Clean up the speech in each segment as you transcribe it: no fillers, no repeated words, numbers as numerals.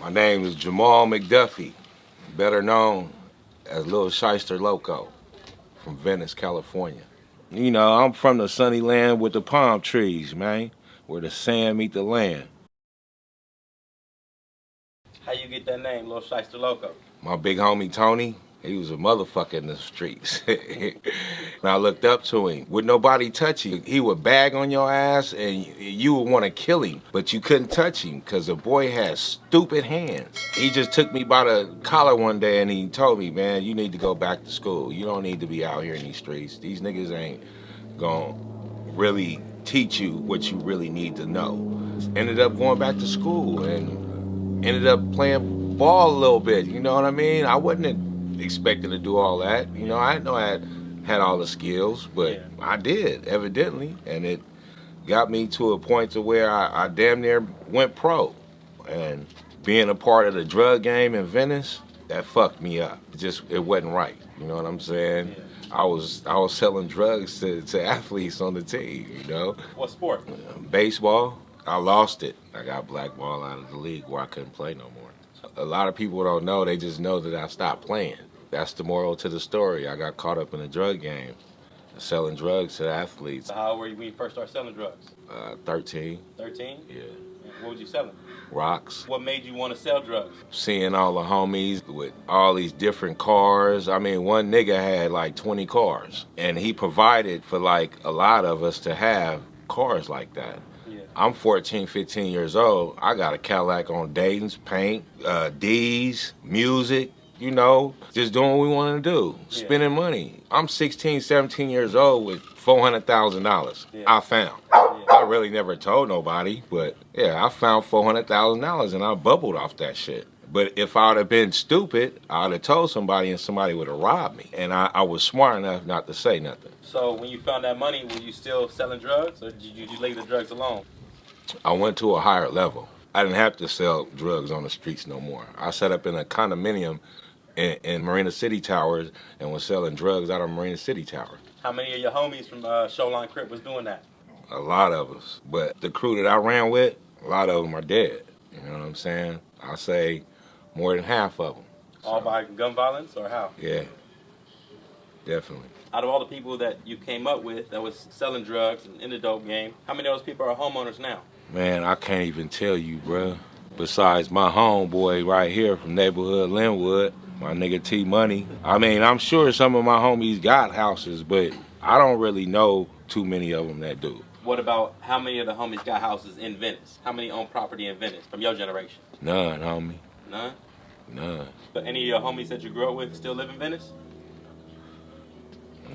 My name is Jamal McDuffie, better known as Lil Shyster Loco from Venice, California. You know, I'm from the sunny land with the palm trees, man, where the sand meet the land. How you get that name, Lil Shyster Loco? My big homie Tony, he was a motherfucker in the streets. And I looked up to him. Would nobody touch him? He would bag on your ass and you would want to kill him, but you couldn't touch him because the boy had stupid hands. He just took me by the collar one day and he told me, man, you need to go back to school. You don't need to be out here in these streets. These niggas ain't gonna really teach you what you really need to know. Ended up going back to school and ended up playing ball a little bit. You know what I mean? I wasn't expecting to do all that. You know, I didn't know I had all the skills, but Yeah. I did, evidently. And it got me to a point to where I damn near went pro. And being a part of the drug game in Venice, that fucked me up. It wasn't right. You know what I'm saying? Yeah. I was selling drugs to athletes on the team, you know? What sport? Baseball, I lost it. I got blackballed out of the league where I couldn't play no more. A lot of people don't know, they just know that I stopped playing. That's the moral to the story. I got caught up in the drug game, selling drugs to athletes. So how old were you when you first started selling drugs? 13, 13? yeah. What was you selling? Rocks. What made you want to sell drugs? Seeing all the homies with all these different cars. I mean, one nigga had like 20 cars, and he provided for like a lot of us to have cars like that. Yeah. I'm 14, 15 years old. I got a Cadillac on Dayton's, paint, D's, music, you know, just doing what we want to do, spending money. I'm 16, 17 years old with $400,000 I found. I really never told nobody, but yeah, I found $400,000 and I bubbled off that shit. But if I would have been stupid, I would have told somebody and somebody would have robbed me. And I was smart enough not to say nothing. So when you found that money, were you still selling drugs or did you leave the drugs alone? I went to a higher level. I didn't have to sell drugs on the streets no more. I set up in a condominium in Marina City Towers and was selling drugs out of Marina City Tower. How many of your homies from Showline Crip was doing that? A lot of us. But the crew that I ran with, a lot of them are dead. You know what I'm saying? I say more than half of them. All by gun violence or how? Yeah, definitely. Out of all the people that you came up with that was selling drugs and in the dope game, how many of those people are homeowners now? Man, I can't even tell you, bruh. Besides my homeboy right here from neighborhood Linwood, my nigga T Money. I mean, I'm sure some of my homies got houses, but I don't really know too many of them that do. What about how many of the homies got houses in Venice? How many own property in Venice from your generation? None, homie. None? None. But any of your homies that you grew up with still live in Venice?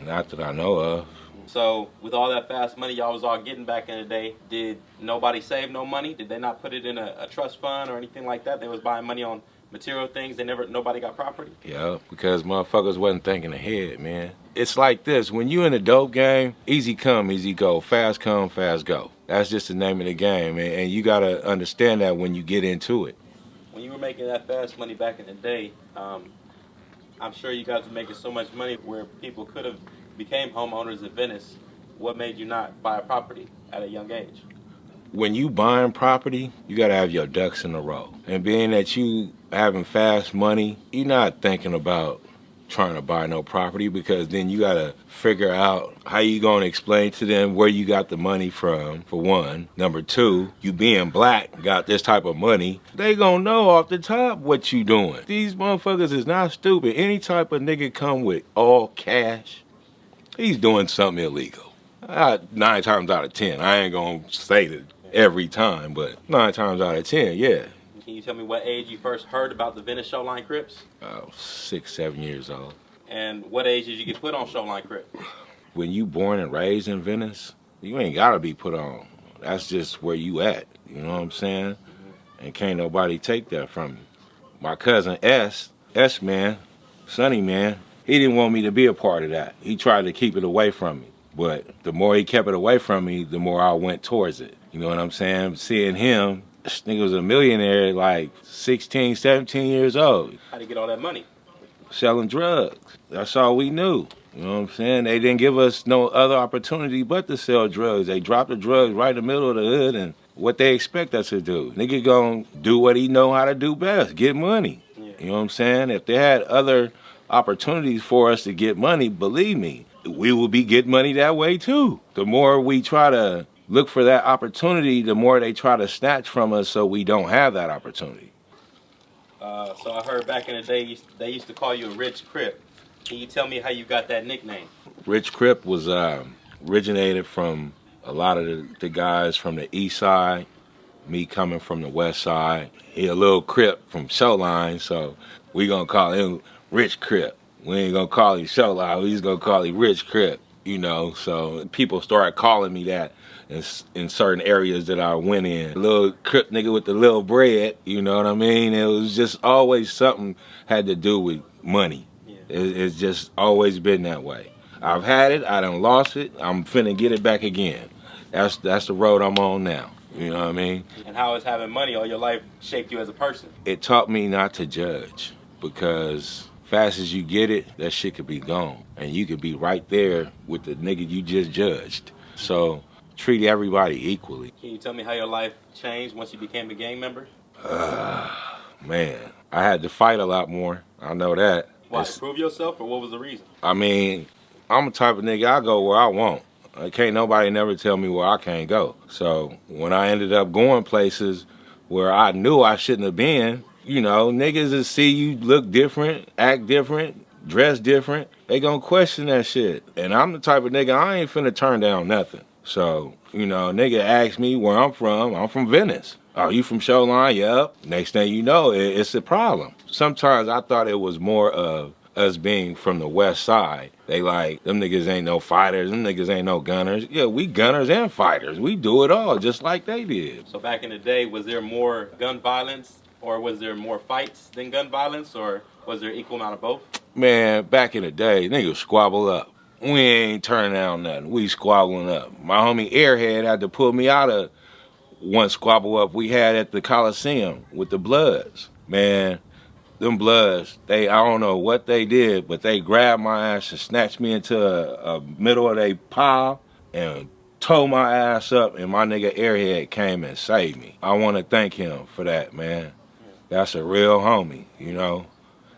Not that I know of. So with all that fast money y'all was all getting back in the day, did nobody save no money? Did they not put it in a trust fund or anything like that? They was buying money on material things. Nobody got property? Yeah, because motherfuckers wasn't thinking ahead, man. It's like this, when you in a dope game, easy come, easy go, fast come, fast go. That's just the name of the game, and you gotta understand that when you get into it. When you were making that fast money back in the day, I'm sure you guys were making so much money where people could have became homeowners in Venice. What made you not buy a property at a young age? When you buying property, you gotta have your ducks in a row. And being that you having fast money, you're not thinking about trying to buy no property because then you gotta figure out how you gonna explain to them where you got the money from, for one. Number two, you being black, got this type of money, they gonna know off the top what you doing. These motherfuckers is not stupid. Any type of nigga come with all cash, he's doing something illegal. 9 times out of 10, I ain't gonna say that every time, but 9 times out of 10, yeah. Can you tell me what age you first heard about the Venice Showline Crips? 6, 7 years old. And what age did you get put on Showline Crip? When you born and raised in Venice, you ain't gotta be put on. That's just where you at, you know what I'm saying? And can't nobody take that from you. My cousin S-Man, Sonny Man, he didn't want me to be a part of that. He tried to keep it away from me. But the more he kept it away from me, the more I went towards it. You know what I'm saying? Seeing him, this nigga was a millionaire at like 16, 17 years old. How'd he get all that money? Selling drugs. That's all we knew. You know what I'm saying? They didn't give us no other opportunity but to sell drugs. They dropped the drugs right in the middle of the hood and what they expect us to do. Nigga gonna do what he know how to do best, get money. Yeah. You know what I'm saying? If they had other opportunities for us to get money, believe me, we will be getting money that way too. The more we try to look for that opportunity, the more they try to snatch from us so we don't have that opportunity. So I heard back in the day they used to call you a Rich Crip. Can you tell me how you got that nickname? Rich Crip was originated from a lot of the guys from the east side, me coming from the west side. He a little Crip from Showline, so we gonna call him Rich Crip. We ain't gonna call him Showline, we just gonna call him Rich Crip, you know. So people started calling me that in certain areas that I went in. Little Crip nigga with the little bread, you know what I mean? It was just always something had to do with money. Yeah. It's just always been that way. I've had it, I done lost it, I'm finna get it back again. That's the road I'm on now. You know what I mean? And how has having money all your life shaped you as a person? It taught me not to judge, because fast as you get it, that shit could be gone. And you could be right there with the nigga you just judged. So treat everybody equally. Can you tell me how your life changed once you became a gang member? Man, I had to fight a lot more. I know that. Why? To prove yourself, or what was the reason? I mean, I'm the type of nigga, I go where I want. Can't nobody never tell me where I can't go. So when I ended up going places where I knew I shouldn't have been, you know, niggas that see you look different, act different, dress different, they gonna question that shit. And I'm the type of nigga, I ain't finna turn down nothing. So, you know, nigga asked me where I'm from Venice. Oh, you from Showline? Yep. Next thing you know, it's a problem. Sometimes I thought it was more of us being from the west side. They like, them niggas ain't no fighters, them niggas ain't no gunners. Yeah, we gunners and fighters. We do it all just like they did. So back in the day, was there more gun violence, or was there more fights than gun violence, or was there equal amount of both? Man, back in the day, niggas squabble up. We ain't turning down nothing. We squabbling up. My homie Airhead had to pull me out of one squabble up we had at the Coliseum with the Bloods. Man, them Bloods, I don't know what they did, but they grabbed my ass and snatched me into a middle of their pile and tore my ass up, and my nigga Airhead came and saved me. I want to thank him for that, man. That's a real homie, you know.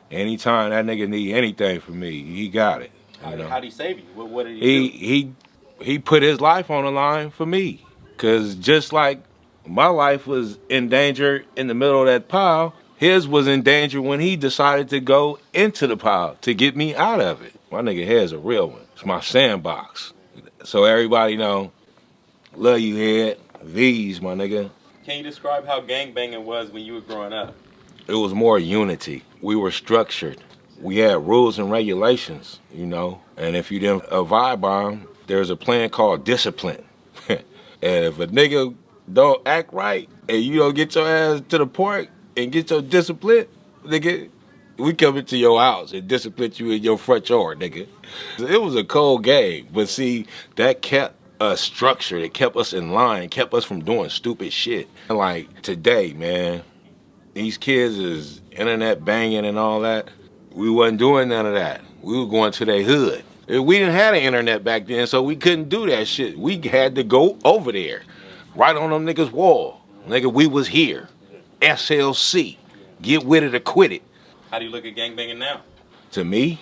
Anytime that nigga need anything from me, he got it. How'd he save you? What did he do? He put his life on the line for me. Because just like my life was in danger in the middle of that pile, his was in danger when he decided to go into the pile to get me out of it. My nigga Head's a real one. It's my sandbox. So everybody know, love you, Head. V's, my nigga. Can you describe how gangbanging was when you were growing up? It was more unity. We were structured. We had rules and regulations, you know. And if you didn't abide by them, there's a plan called discipline. And if a nigga don't act right and you don't get your ass to the park and get your discipline, nigga, we come into your house and discipline you in your front yard, nigga. It was a cold game, but see, that kept us structured. It kept us in line, kept us from doing stupid shit. Like today, man, these kids is internet banging and all that. We wasn't doing none of that. We were going to their hood. We didn't have the internet back then, so we couldn't do that shit. We had to go over there, right on them niggas' wall. Nigga, we was here. SLC. Get with it or quit it. How do you look at gangbanging now? To me,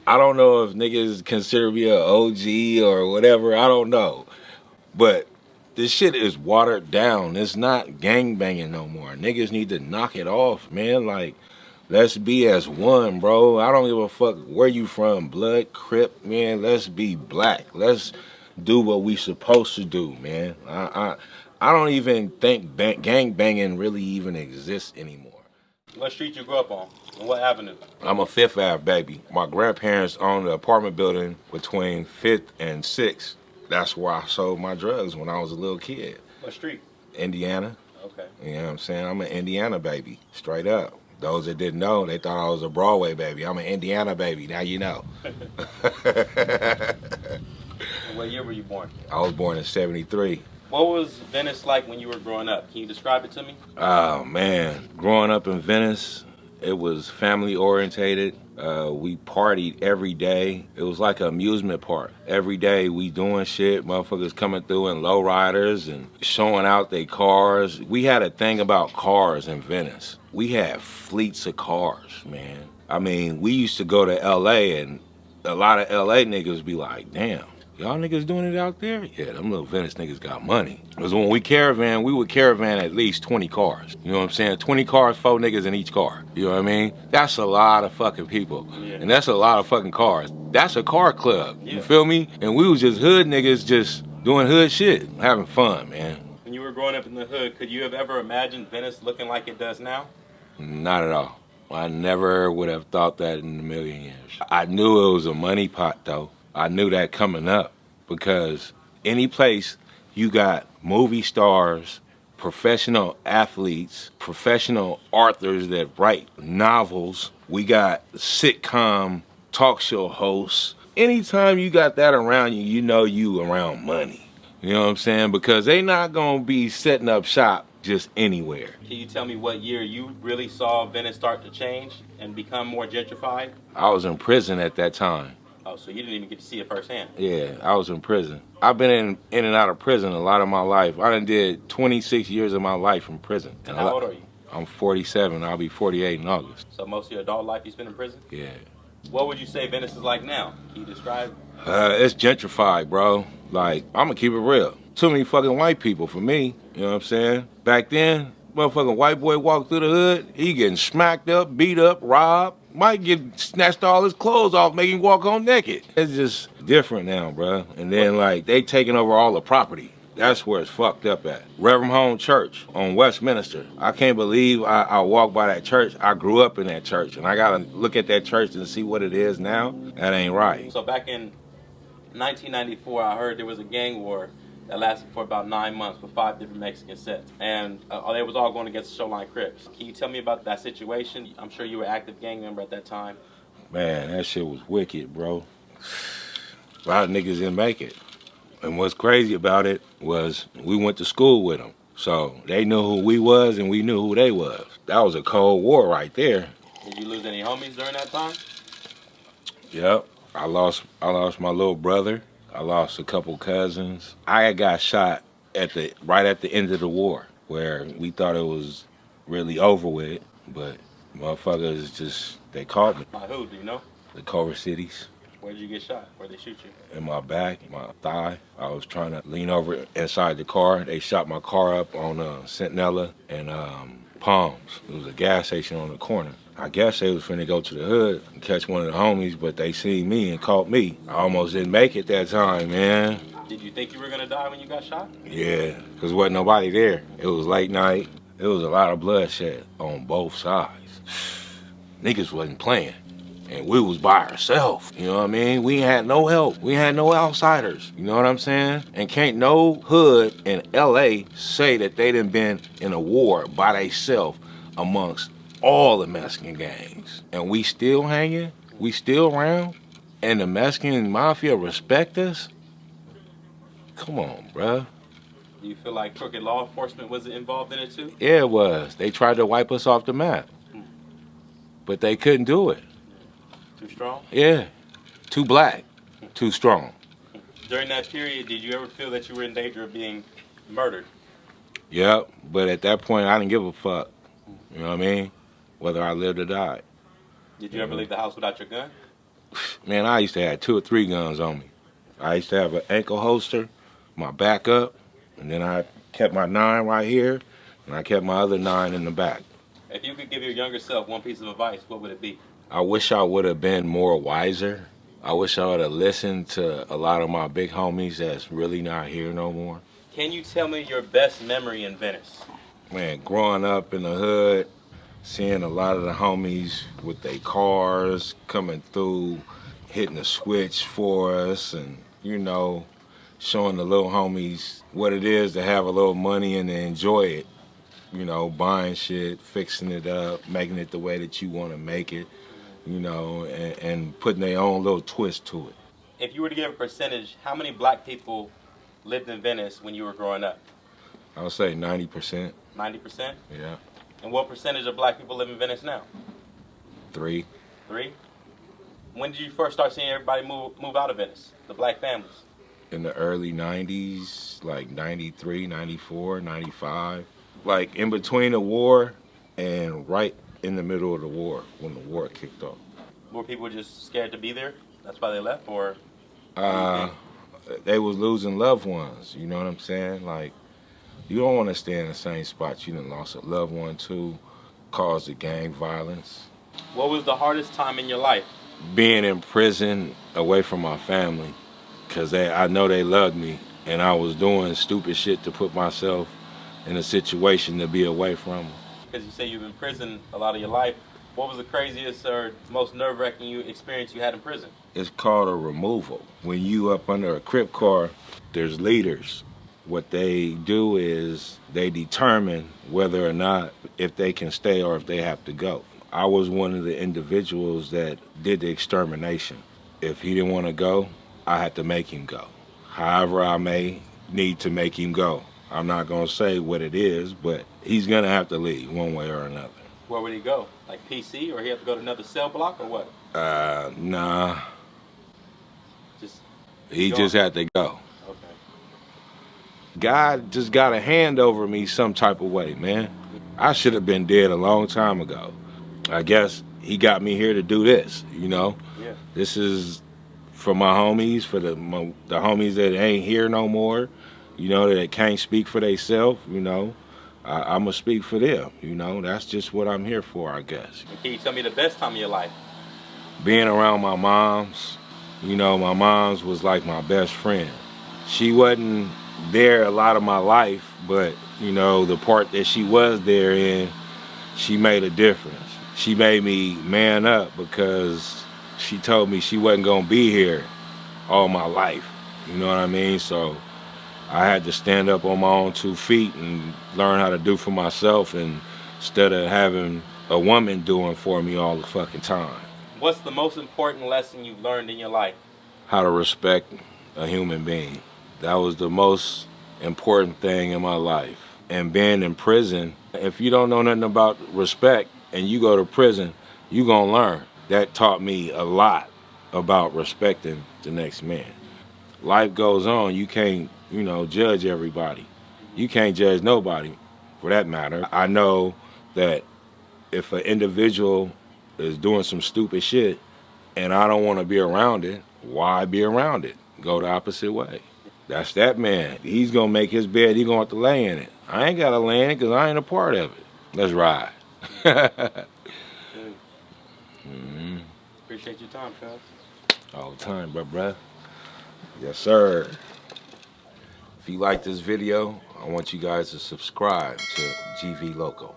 I don't know if niggas consider me an OG or whatever. I don't know. But this shit is watered down. It's not gangbanging no more. Niggas need to knock it off, man. Like, let's be as one, bro. I don't give a fuck where you from, Blood, Crip, man. Let's be black. Let's do what we supposed to do, man. I don't even think gang banging really even exists anymore. What street you grew up on? And what avenue? I'm a Fifth Ave baby. My grandparents owned an apartment building between 5th and 6th. That's where I sold my drugs when I was a little kid. What street? Indiana. Okay. You know what I'm saying? I'm an Indiana baby, straight up. Those that didn't know, they thought I was a Broadway baby. I'm an Indiana baby, now you know. What year were you born? I was born in 73. What was Venice like when you were growing up? Can you describe it to me? Oh, man. Growing up in Venice, It was family orientated. We partied every day. It was like an amusement park. Every day we doing shit. Motherfuckers coming through in lowriders and showing out their cars. We had a thing about cars in Venice. We had fleets of cars, man. I mean, we used to go to LA and a lot of LA niggas be like, damn, y'all niggas doing it out there? Yeah, them little Venice niggas got money. Because when we would caravan at least 20 cars. You know what I'm saying? 20 cars, 4 niggas in each car. You know what I mean? That's a lot of fucking people. Yeah. And that's a lot of fucking cars. That's a car club. Yeah. You feel me? And we was just hood niggas just doing hood shit, having fun, man. When you were growing up in the hood, could you have ever imagined Venice looking like it does now? Not at all. I never would have thought that in a million years. I knew it was a money pot, though. I knew that coming up because any place you got movie stars, professional athletes, professional authors that write novels, we got sitcom talk show hosts. Anytime you got that around you, you know you around money. You know what I'm saying? Because they not going to be setting up shop just anywhere. Can you tell me what year you really saw Venice start to change and become more gentrified? I was in prison at that time. Oh, so you didn't even get to see it firsthand. Yeah, I was in prison. I've been in and out of prison a lot of my life. I done did 26 years of my life in prison. And how old are you? I'm 47. I'll be 48 in August. So most of your adult life you spent in prison? Yeah. What would you say Venice is like now? Can you describe? It's gentrified, bro. Like, I'm gonna keep it real. Too many fucking white people for me. You know what I'm saying? Back then, motherfucking white boy walk through the hood, he getting smacked up, beat up, robbed. Might get snatched all his clothes off, make him walk home naked. It's just different now, bro. And then, like, they taking over all the property. That's where it's fucked up at. Reverend Home Church on Westminster. I can't believe I walked by that church. I grew up in that church, and I gotta look at that church and see what it is now. That ain't right. So back in 1994, I heard there was a gang war that lasted for about 9 months with 5 different Mexican sets. And they was all going against the Shoreline Crips. Can you tell me about that situation? I'm sure you were an active gang member at that time. Man, that shit was wicked, bro. A lot of niggas didn't make it. And what's crazy about it was we went to school with them. So they knew who we was and we knew who they was. That was a cold war right there. Did you lose any homies during that time? Yep. I lost my little brother. I lost a couple cousins. I got shot right at the end of the war, where we thought it was really over with, but motherfuckers just, they caught me. By who, do you know? The Culver Cities. Where did you get shot? Where'd they shoot you? In my back, my thigh. I was trying to lean over inside the car. They shot my car up on Centinela and Palms. It was a gas station on the corner. I guess they was finna go to the hood and catch one of the homies, but they seen me and caught me. I almost didn't make it that time, man. Did you think you were gonna die when you got shot? Yeah, because wasn't nobody there. It was late night. It was a lot of bloodshed on both sides. Niggas wasn't playing. And we was by ourselves, you know what I mean? We had no help. We had no outsiders, you know what I'm saying? And can't no hood in LA say that they done been in a war by themselves amongst all the Mexican gangs. And we still hanging, we still around, and the Mexican mafia respect us? Come on, bruh. Do you feel like crooked law enforcement was involved in it too? Yeah, it was. They tried to wipe us off the map. But they couldn't do it. Too strong? Yeah. Too black. Too strong. During that period, did you ever feel that you were in danger of being murdered? Yep. But at that point, I didn't give a fuck. You know what I mean? Whether I lived or died. Did you ever leave the house without your gun? Man, I used to have 2 or 3 guns on me. I used to have an ankle holster, my backup, and then I kept my 9 right here, and I kept my other 9 in the back. If you could give your younger self one piece of advice, what would it be? I wish I would have been more wiser. I wish I would have listened to a lot of my big homies that's really not here no more. Can you tell me your best memory in Venice? Man, growing up in the hood, seeing a lot of the homies with their cars coming through, hitting the switch for us, and, you know, showing the little homies what it is to have a little money and to enjoy it. You know, buying shit, fixing it up, making it the way that you want to make it, you know, and putting their own little twist to it. If you were to give a percentage, how many black people lived in Venice when you were growing up? I would say 90%. 90%? Yeah. And what percentage of black people live in Venice now? 3. 3. When did you first start seeing everybody move out of Venice, the black families? In the early 90s, like 93, 94, 95. Like in between the war and right in the middle of the war, when the war kicked off. Were people just scared to be there? That's why they left, or? They was losing loved ones, you know what I'm saying? Like, you don't want to stay in the same spot you done lost a loved one to, caused the gang violence. What was the hardest time in your life? Being in prison away from my family, because I know they loved me, and I was doing stupid shit to put myself in a situation to be away from them. Because you say you've been in prison a lot of your life. What was the craziest or most nerve-wracking experience you had in prison? It's called a removal. When you up under a Crip car, there's leaders. What they do is they determine whether or not if they can stay or if they have to go. I was one of the individuals that did the extermination. If he didn't want to go, I had to make him go. However I may need to make him go. I'm not going to say what it is, but he's going to have to leave one way or another. Where would he go? Like PC, or he have to go to another cell block, or what? Nah. He go. just had to go. Okay. God just got a hand over me some type of way, man. I should have been dead a long time ago. I guess he got me here to do this, you know? Yeah. This is for my homies, for the homies that ain't here no more, you know, that can't speak for themselves, you know. I'm going to speak for them, you know. That's just what I'm here for, I guess. And can you tell me the best time of your life? Being around my moms, you know, my mom's was like my best friend. She wasn't there a lot of my life, but, you know, the part that she was there in, she made a difference. She made me man up because she told me she wasn't going to be here all my life. You know what I mean? So I had to stand up on my own 2 feet and learn how to do for myself instead of having a woman doing for me all the fucking time. What's the most important lesson you've learned in your life? How to respect a human being. That was the most important thing in my life. And being in prison, if you don't know nothing about respect and you go to prison, you gonna learn. That taught me a lot about respecting the next man. Life goes on. You can't, you know, judge everybody. You can't judge nobody, for that matter. I know that if an individual is doing some stupid shit and I don't want to be around it, why be around it? Go the opposite way. That's that man. He's going to make his bed. He's going to have to lay in it. I ain't got to lay in it because I ain't a part of it. Let's ride. Appreciate your time, cuz. All the time, bruh. Yes, sir. If you like this video, I want you guys to subscribe to GV Loco.